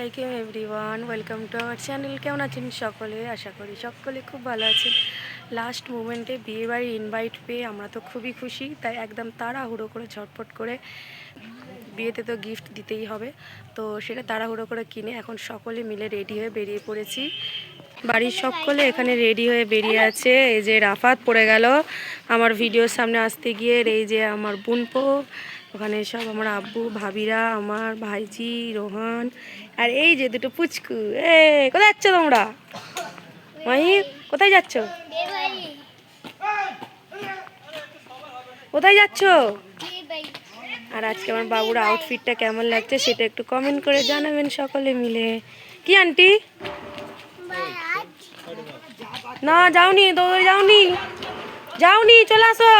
আসসালামাইকুম everyone, welcome to our channel. কেমন আছেন সকলে? আশা করি সকলে খুব ভালো আছেন। লাস্ট মোমেন্টে বিয়েবাড়ির ইনভাইট পেয়ে আমরা তো খুবই খুশি, তাই একদম তাড়াহুড়ো করে ঝটপট করে বিয়েতে তো গিফট দিতেই হবে, তো সেটা তাড়াহুড়ো করে কিনে এখন সকলে মিলে রেডি হয়ে বেরিয়ে পড়েছি। বাড়ির সকলে এখানে রেডি হয়ে বেরিয়ে আছে। এই যে রাফাত পড়ে গেল আমার ভিডিওর সামনে আসতে গিয়ে, এই যে আমার বোনপো, ওখানে সব আমার আব্বু ভাবিরা, আমার ভাইজি রোহান, আর এই যে দুটো পুচকু। কোথায় যাচ্ছ তোমরা? মাহি, কোথায় যাচ্ছ? কোথায় যাচ্ছ? আর আজকে আমার বাবুর আউটফিটটা কেমন লাগছে সেটা একটু কমেন্ট করে জানাবেন সকলে মিলে। কি আন্টি? না যাওনি, দৌড়ে যাওনি, যাওনি, চলে আসো।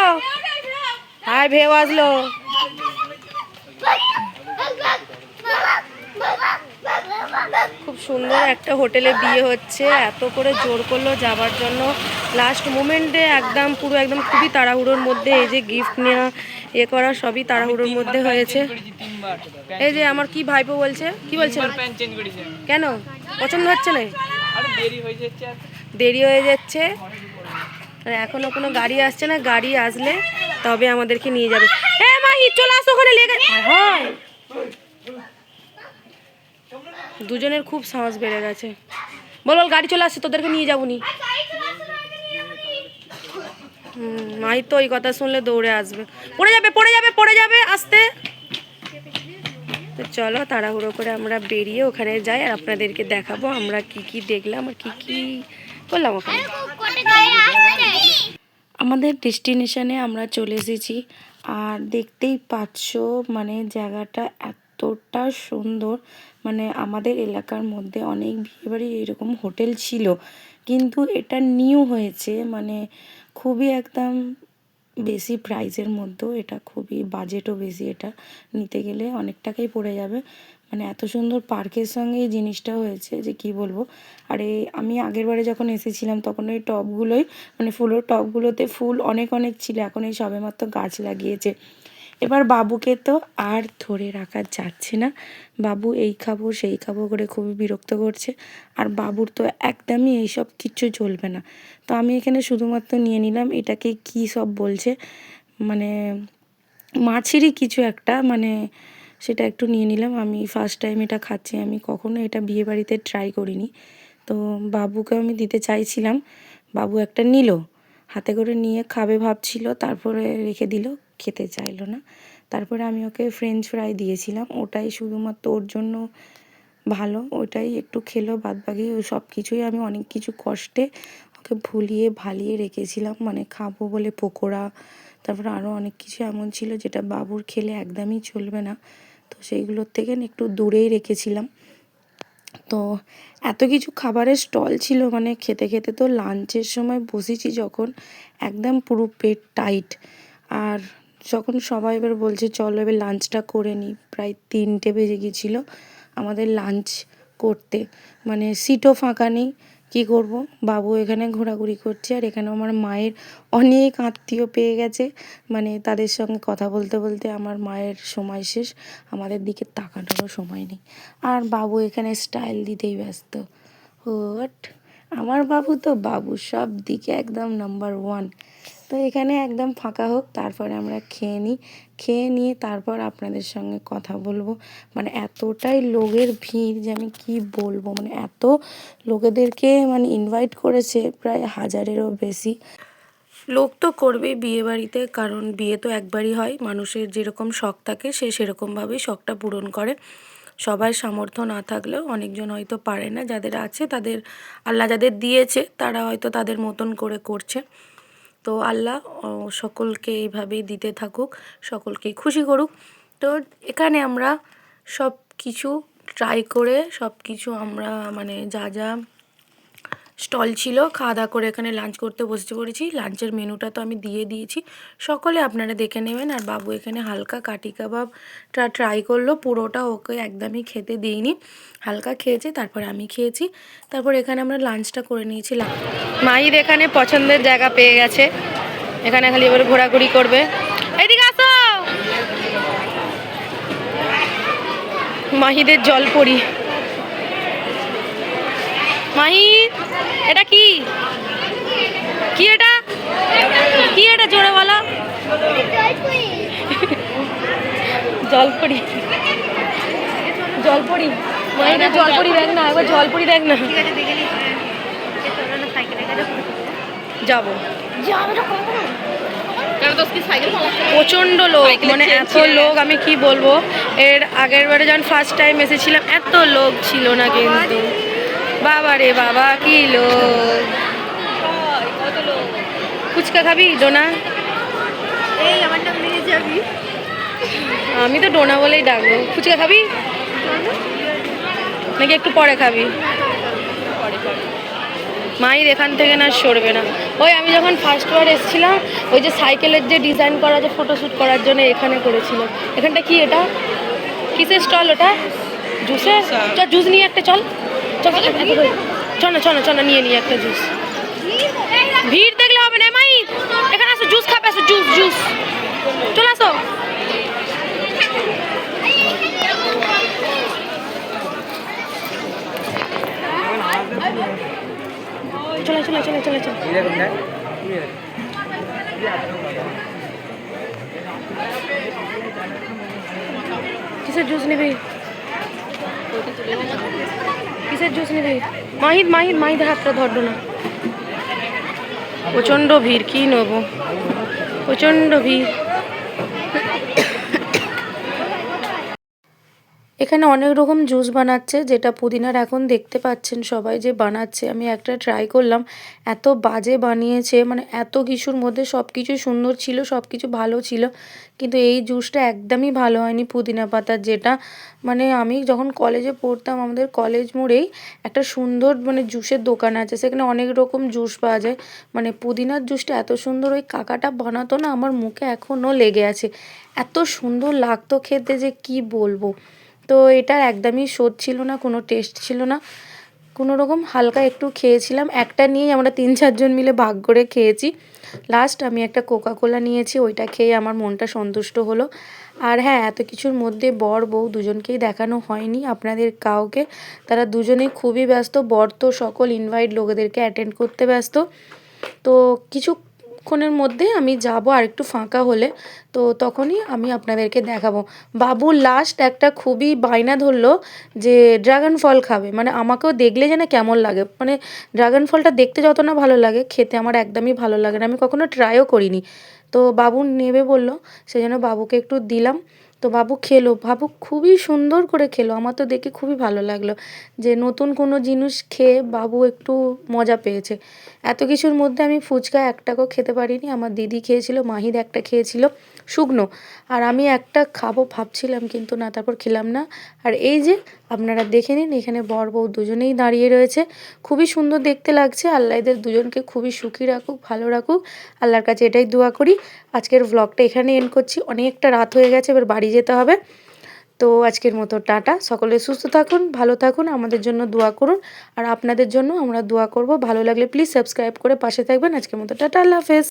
হাই ভেউ আসলো। খুব সুন্দর একটা হোটেলে বিয়ে হচ্ছে, এত করে জোর করলো যাবার জন্য। লাস্ট মোমেন্টে একদম পুরো একদম খুবই তাড়াহুড়োর মধ্যে এই যে গিফট নেওয়া করা সবই তাড়াহুড়োর মধ্যে হয়েছে। এই যে আমার কি ভাইপো বলছে, কি বলছে? কেন পছন্দ হচ্ছে না? দেরি হয়ে যাচ্ছে, এখনো কোনো গাড়ি আসছে না। গাড়ি আসলে তবে আমাদেরকে নিয়ে যাবে। মাহি চলে আসো, ওখানে লেগে হয়। দুজনের খুব সাহস বেড়ে গেছে। বল বল, গাড়ি চলে আসছে, তোদেরকে নিয়ে যাবো নি। মাহি তো ওই কথা শুনলে দৌড়ে আসবে। পড়ে যাবে, পড়ে যাবে, পড়ে যাবে, আসতে। তো চলো তাড়াহুড়ো করে আমরা বেরিয়ে ওখানে যাই, আর আপনাদেরকে দেখাবো আমরা কি কি দেখলাম আর কি কি করলাম ওখানে। আমাদের ডেস্টিনেশনে আমরা চলে এসেছি, আর দেখতেই পাচ্ছ মানে জায়গাটা এতটা সুন্দর। মানে আমাদের এলাকার মধ্যে অনেক বিয়েবাড়ির এরকম হোটেল ছিল, কিন্তু এটা নিউ হয়েছে, মানে খুবই একদম বেশি প্রাইজের মধ্যেও, এটা খুবই বাজেটও বেশি, এটা নিতে গেলে অনেক টাকাই পড়ে যাবে। মানে এত সুন্দর পার্কের সঙ্গে এই জিনিসটা হয়েছে যে কি বলবো। আর আমি আগের বারে যখন এসেছিলাম তখন ওই টবগুলোই, মানে ফুলের টবগুলোতে ফুল অনেক অনেক ছিল, এখন এই সবেমাত্র গাছ লাগিয়েছে। এবার বাবুকে তো আর ধরে রাখা যাচ্ছে না, বাবু এই খাবো সেই খাবো করে খুবই বিরক্ত করছে, আর বাবুর তো একদমই এইসব কিচ্ছু চলবে না। তো আমি এখানে শুধুমাত্র নিয়ে নিলাম এটাকে কি সব বলছে, মানে মাছেরই কিছু একটা, মানে সেটা একটু নিয়ে নিলাম। আমি ফার্স্ট টাইম এটা খাচ্ছি, আমি কখনো এটা বিয়েবাড়িতে ট্রাই করিনি। তো বাবুকে আমি দিতে চাইছিলাম, বাবু একটা নিল, হাতে করে নিয়ে খাবে ভাবছিল, তারপরে রেখে দিল, খেতে চাইলো না। তারপরে আমি ওকে ফ্রেঞ্চ ফ্রাই দিয়েছিলাম, ওটাই শুধুমাত্র ওর জন্য ভালো, ওটাই একটু খেলো, বাদবাকি ওই সব কিছুই আমি অনেক কিছু কষ্টে ওকে ভুলিয়ে ভালিয়ে রেখেছিলাম, মানে খাবো বলে পকোড়া, তারপরে আরও অনেক কিছু এমন ছিল যেটা বাবুর খেলে একদমই চলবে না, তো সেইগুলোর থেকে একটু দূরেই রেখেছিলাম। তো এত কিছু খাবারের স্টল ছিল, মানে খেতে খেতে তো লাঞ্চের সময় বসেছি যখন, একদম পুরো পেট টাইট। আর যখন সবাই এবার বলছে চলো এবার লাঞ্চটা করে নিই, প্রায় 3টে বেজে গিয়েছিলো আমাদের লাঞ্চ করতে, মানে সিটও ফাঁকা নেই। কী করব, বাবু এখানে ঘোরাঘুরি করছে, আর এখানে আমার মায়ের অনেক আত্মীয় পেয়ে গেছে, মানে তাদের সঙ্গে কথা বলতে বলতে আমার মায়ের সময় শেষ, আমাদের দিকে তাকানোরও সময় নেই। আর বাবু এখানে স্টাইল দিতেই ব্যস্ত। হোট, আমার বাবু তো বাবু, সব দিকে একদম নাম্বার 1। তো এখানে একদম ফাঁকা হোক, তারপরে আমরা খেয়ে নিই, খেয়ে নিয়ে তারপর আপনাদের সঙ্গে কথা বলবো। মানে এতটাই লোকের ভিড় যে আমি কি বলবো, মানে এত লোকেদেরকে মানে ইনভাইট করেছে, প্রায় 1000-এরও বেশি লোক তো করবেই বিয়ে বাড়িতে, কারণ বিয়ে তো একবারই হয়, মানুষের যেরকম শখ থাকে সে সেরকমভাবেই শখটা পূরণ করে। সবাই সামর্থ্য না থাকলেও অনেকজন হয়তো পারে না, যাদের আছে তাদের আল্লাহ যাদের দিয়েছে তারা হয়তো তাদের মতন করে করছে। তো আল্লাহ সকলকে এইভাবেই দিতে থাকুক, সকলকেই খুশি করুক। তো এখানে আমরা সব কিছু ট্রাই করে সব কিছু আমরা মানে যা যা স্টল ছিল খাওয়া দাওয়া করে এখানে লাঞ্চ করতে বসে পড়েছি। লাঞ্চের মেনুটা তো আমি দিয়ে দিয়েছি, সকলে আপনারা দেখে নেবেন। আর বাবু এখানে হালকা কাঠি কাবাবটা ট্রাই করলো, পুরোটা ওকে একদমই খেতে দিইনি, হালকা খেয়েছে, তারপরে আমি খেয়েছি। তারপর এখানে আমরা লাঞ্চটা করে নিয়েছিলাম। মাহির এখানে পছন্দের জায়গা পেয়ে গেছে, এখানে খালি এবার ঘোরাঘুরি করবে। এদিকে আসো, মাহিদের জলপরি। মাহি এটা কি কি এটা কি এটা জোরে বলো। জলপরি জলপরি মাহিটা জলপরি দেখ না, একবার জলপরি দেখ না। যাবো প্রচণ্ড লোক, মানে এত লোক আমি কি বলবো। এর আগের বারে যখন ফার্স্ট টাইম এসেছিলাম এত লোক ছিল না, কিন্তু বাবা রে বাবা কি লোক। ফুচকা খাবি ডোনা? আমি তো ডোনা বলেই ডাকবো। ফুচকা খাবি নাকি একটু পরে খাবি? মায়ের এখান থেকে না সরবে না। ওই আমি যখন ফার্স্টবার এসেছিলাম ওই যে সাইকেলের যে ডিজাইন করা যে ফটোশ্যুট করার জন্য এখানে করেছিল। এখানটা কি এটা কিসের স্টল? ওটা জুসের। চল জুস নিয়ে একটা, চল চল চল না চল না চল না নিয়ে নিয়ে একটা জুস। ভিড় দেখলে হবে না মাই, এখানে আসো জুস খাবে, আসো জুস জুস চলে আসো। চলে চলে চলে চলে চলে কিসের জুস নিবি? কিসের জুস নিবি? মাহিদ মাহিদ মাহিদের হাতটা ধরো না। প্রচণ্ড ভিড়, কি নেবো, প্রচণ্ড ভিড়। এখানে অনেক রকম জুস বানাচ্ছে, যেটা পুদিনার এখন দেখতে পাচ্ছেন সবাই যে বানাচ্ছে। আমি একটা ট্রাই করলাম, এত বাজে বানিয়েছে, মানে এত কিছুর মধ্যে সব কিছু সুন্দর ছিল, সব কিছু ভালো ছিল, কিন্তু এই জুসটা একদমই ভালো হয়নি পুদিনা পাতার। যেটা মানে আমি যখন কলেজে পড়তাম আমাদের কলেজ মোড়েই একটা সুন্দর মানে জুসের দোকান আছে, সেখানে অনেক রকম জুস পাওয়া যায়। মানে পুদিনার জুসটা এত সুন্দর ওই কাকাটা বানাতো না, আমার মুখে এখনও লেগে আছে, এত সুন্দর লাগতো খেতে যে কি বলবো। তো এটার একদমই স্বাদ ছিল না, কোনো টেস্ট ছিল না, কোনো রকম হালকা একটু খেয়েছিলাম। একটা নিয়েই আমরা 3-4 জন মিলে ভাগ করে খেয়েছি। লাস্ট আমি একটা কোকাকোলা নিয়েছি, ওইটা খেয়ে আমার মনটা সন্তুষ্ট হলো। আর হ্যাঁ, এত কিছুর মধ্যে বর বউ দুজনকেই দেখানো হয়নি আপনাদের কাউকে, তারা দুজনেই খুবই ব্যস্ত। বর তো সকল ইনভাইট লোকেদেরকে অ্যাটেন্ড করতে ব্যস্ত। তো কিছুক্ষণের মধ্যে আমি যাব আর একটু ফাঁকা হলে, তো তখনই আমি আপনাদেরকে দেখাবো। বাবু লাস্ট একটা খুবই বায়না ধরলো যে ড্রাগন ফল খাবে, মানে আমাকেও দেখলে যেন কেমন লাগে। মানে ড্রাগন ফলটা দেখতে যত না ভালো লাগে, খেতে আমার একদমই ভালো লাগে না, আমি কখনো ট্রাইও করিনি। তো বাবু নেবে বললো, সেই জন্য বাবুকে একটু দিলাম। তো বাবু খেলো, বাবু খুবই সুন্দর করে খেলো, আমার তো দেখে খুবই ভালো লাগলো যে নতুন কোনো জিনিস খেয়ে বাবু একটু মজা পেয়েছে। এত কিছুর মধ্যে আমি ফুচকা একটাকেও খেতে পারিনি, আমার দিদি খেয়েছিল, মাহিদ একটা খেয়েছিল শুকনো, আর আমি একটা খাবো ভাবছিলাম কিন্তু না, তারপর খেলাম না। আর এই যে আপনারা দেখে নিন, এখানে বর বউ দুজনেই দাঁড়িয়ে রয়েছে, খুবই সুন্দর দেখতে লাগছে। আল্লাহ এদের দুজনকে খুবই সুখী রাখুক, ভালো রাখুক, আল্লাহর কাছে এটাই দোয়া করি। আজকের ব্লগটা এখানে এন্ড করছি, অনেকটা রাত হয়ে গেছে, এবার বাড়ি যেতে হবে। তো আজকের মতো টাটা, সকলে সুস্থ থাকুন, ভালো থাকুন, আমাদের জন্য দোয়া করুন, আর আপনাদের জন্য আমরা দোয়া করব। ভালো লাগলে প্লিজ সাবস্ক্রাইব করে পাশে থাকবেন। আজকের মতো টাটা, আল্লাহ হাফেজ।